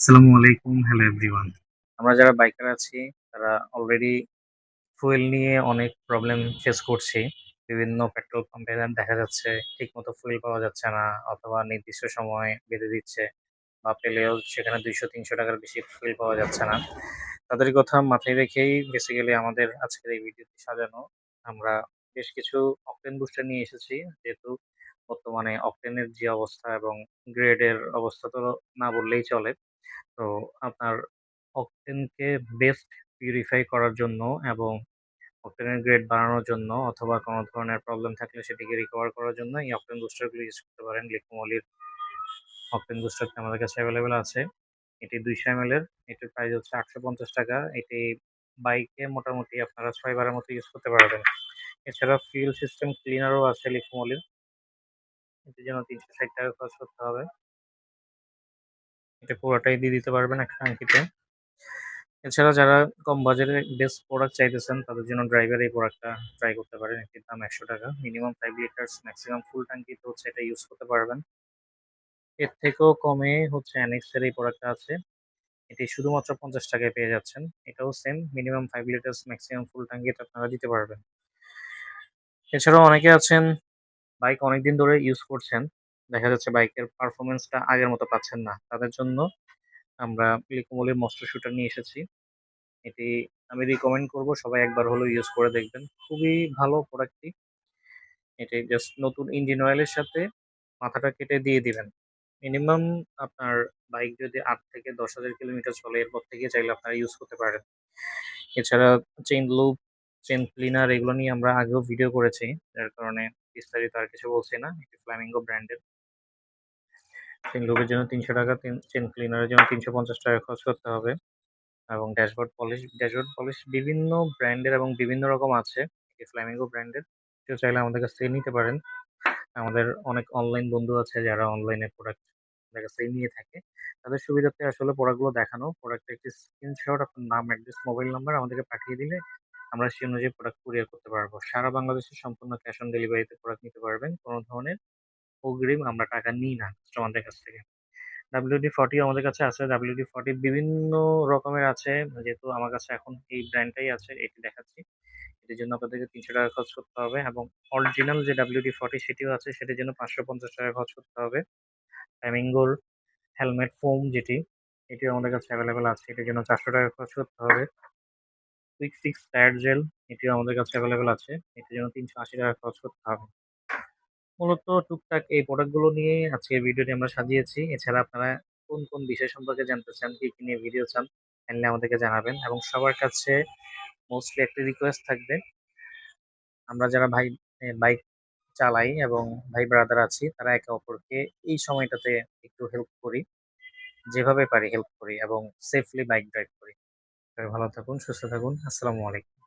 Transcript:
আসসালামু আলাইকুম। Hello everyone. আমরা যারা বাইকার আছি তারা অলরেডি ফুয়েল নিয়ে অনেক প্রবলেম ফেস করছি। বিভিন্ন পেট্রোল পাম্পে দেখা যাচ্ছে ঠিকমতো ফুয়েল পাওয়া যাচ্ছে না অথবা নির্দিষ্ট সময় বেঁধে দিচ্ছে বা পেলেও সেখানে ৳২০০-৩০০ র বেশি ফুয়েল পাওয়া যাচ্ছে না। তাদের কথা মাথায় রেখেই বেসিক্যালি আমাদের আজকের এই ভিডিওটি সাজানো। আমরা বেশ কিছু অকটেন বুস্টার নিয়ে এসেছি। যেহেতু বর্তমানে অকটেনের যে অবস্থা এবং গ্রেডের অবস্থা তো না বললেই চলে। তো আপনার অকটেনকে বেস্ট পিউরিফাই করার জন্য এবং অকটেনের গ্রেড বাড়ানোর জন্য অথবা কোনো ধরনের প্রবলেম থাকলে সেটিকে রিকভার করার জন্য এই অকটেন বুস্টার গুলো ইউজ করতে পারেন। লিকুমোলির অকটেন বুস্টারটি আমাদের কাছে এভেলেবেল আছে। এটি ২০০ এমএল এর। এটির প্রাইস হচ্ছে ৳৮৫০। এটি বাইকে মোটামুটি আপনারা ৬ বারের মতো ইউজ করতে পারবেন। এছাড়া ফিউল সিস্টেম ক্লিনারও আছে লিকুমোলির। এটির জন্য ৳৩৬০ খরচ করতে হবে। এটা পুরোটাই দিয়ে দিতে পারবেন একটা ট্যাঙ্কিতে। এছাড়া যারা কম বাজেটে বেস্ট প্রোডাক্ট চাইতেছেন তাদের জন্য ড্রাইভার এই প্রোডাক্টটা ট্রাই করতে পারেন। এটির দাম ৳১০০। মিনিমাম 5 লিটারস ম্যাক্সিমাম ফুল ট্যাঙ্কিতে হচ্ছে এটা ইউজ করতে পারবেন। এর থেকেও কমে হচ্ছে অ্যানেক্স এর এই প্রোডাক্টটা আছে। এটি শুধুমাত্র ৳৫০ য় পেয়ে যাচ্ছেন। এটাও সেম মিনিমাম 5 লিটারস ম্যাক্সিমাম ফুল ট্যাঙ্কিতে আপনারা দিতে পারবেন। এছাড়াও অনেকে আছেন বাইক অনেকদিন ধরে ইউজ করছেন। দেখা যাচ্ছে বাইকের পারফরম্যান্সটা আগের মতো পাচ্ছেন না। তাদের জন্য আমরা লিকুমোলির মস্ত শুটার নিয়ে এসেছি। এটি আমি রিকমেন্ড করব সবাই একবার হলেও ইউজ করে দেখবেন। খুবই ভালো প্রোডাক্টটি। এটি জাস্ট নতুন ইঞ্জিন অয়েলের সাথে মাথাটা কেটে দিয়ে দিবেন। মিনিমাম আপনার বাইক যদি ৮ থেকে ১০,০০০ কিলোমিটার চলে এরপর থেকে চাইলে আপনারা ইউজ করতে পারেন। এছাড়া চেইন লুব, চেইন ক্লিনার এগুলো নিয়ে আমরা আগেও ভিডিও করেছি। যার কারণে বিস্তারিত আর কিছু বলছি না। এটি ফ্ল্যামিঙ্গো ব্র্যান্ডের। চেইন লুবের জন্য ৳৩০০, চেইন ক্লিনারের জন্য ৳৩৫০ খরচ করতে হবে। এবং ড্যাশবোর্ড পলিশ বিভিন্ন ব্র্যান্ডের এবং বিভিন্ন রকম আছে। এটি ফ্ল্যামিঙ্গো ব্র্যান্ডের। কেউ চাইলে আমাদের কাছ থেকে নিতে পারেন। আমাদের অনেক অনলাইন বন্ধু আছে যারা অনলাইনে প্রোডাক্ট আমাদের কাছ থেকে নিয়ে থাকে। তাদের সুবিধার্থে আসলে প্রোডাক্টগুলো দেখানো। প্রোডাক্টের একটি স্ক্রিনশট, আপনার নাম, অ্যাড্রেস, মোবাইল নাম্বার আমাদেরকে পাঠিয়ে দিলে আমরা সেই অনুযায়ী প্রোডাক্ট কুরিয়ার করতে পারবো। সারা বাংলাদেশে সম্পূর্ণ ক্যাশ অন ডেলিভারিতে প্রোডাক্ট নিতে পারবেন। কোনো ধরনের অগ্রিম আমরা টাকা নিই না কাস্টমারদের কাছ থেকে। WD-40 আমাদের কাছে আছে। WD-40 বিভিন্ন রকমের আছে। যেহেতু আমার কাছে এখন এই ব্র্যান্ডটাই আছে, এটি দেখাচ্ছি। এটির জন্য আপনাদেরকে ৳৩০০ খরচ করতে হবে এবং অরিজিনাল যে WD-40 সেটিও আছে, সেটির জন্য ৳৫৫০ খরচ করতে হবে। ফ্ল্যামিঙ্গোর হেলমেট ফোম যেটি, এটিও আমাদের কাছে এভেলেবেল আছে। এটির জন্য ৳৪০০ খরচ করতে হবে। কুইক ফিক্স টায়ার জেল, এটিও আমাদের কাছে এভেলেবেল আছে। এটির জন্য ৳৩৮০ খরচ করতে হবে। মূলত টুকটাক এই প্রোডাক্টগুলো নিয়েই আজকের ভিডিওটি আমরা সাজিয়েছি। এছাড়া আপনারা কোন বিষয় সম্পর্কে জানতে চান, কি নিয়ে ভিডিও চান, কাইন্ডলি আমাদেরকে জানাবেন এবং সবার কাছে মোস্টলি একটা রিকোয়েস্ট থাকবে, আমরা যারা বাইক চালাই এবং ভাই ব্রাদার আছি তারা একে অপরকে এই সময়টাতে একটু হেল্প করি। যেভাবে পারি হেল্প করি এবং সেফলি বাইক ড্রাইভ করি। সবাই ভালো থাকুন, সুস্থ থাকুন। আসসালামু আলাইকুম।